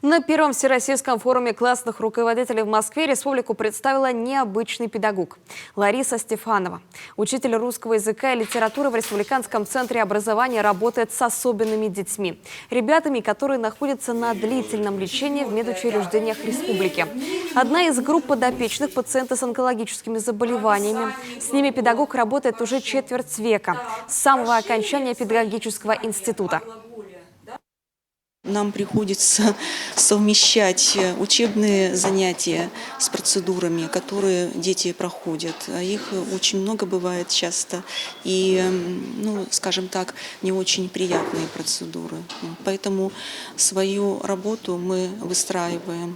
На первом Всероссийском форуме классных руководителей в Москве республику представила необычный педагог Лариса Стефанова. Учитель русского языка и литературы в Республиканском центре образования работает с особенными детьми. Ребятами, которые находятся на длительном лечении в медучреждениях республики. Одна из групп подопечных – пациенты с онкологическими заболеваниями. С ними педагог работает уже четверть века, с самого окончания педагогического института. Нам приходится совмещать учебные занятия с процедурами, которые дети проходят. Их очень много бывает часто. И, скажем так, не очень приятные процедуры. Поэтому свою работу мы выстраиваем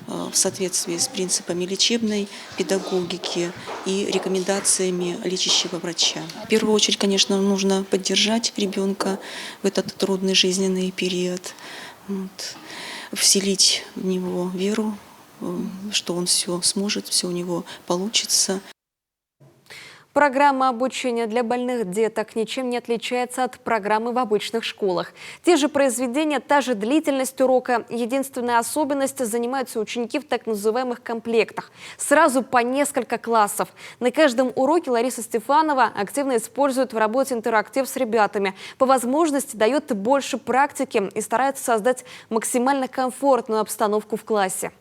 в соответствии с принципами лечебной педагогики и рекомендациями лечащего врача. В первую очередь, конечно, нужно поддержать ребенка в этот трудный жизненный период, вселить в него веру, что он все сможет, все у него получится. Программа обучения для больных деток ничем не отличается от программы в обычных школах. Те же произведения, та же длительность урока. Единственная особенность – занимаются ученики в так называемых комплектах. Сразу по несколько классов. На каждом уроке Лариса Стефанова активно использует в работе интерактив с ребятами. По возможности дает больше практики и старается создать максимально комфортную обстановку в классе.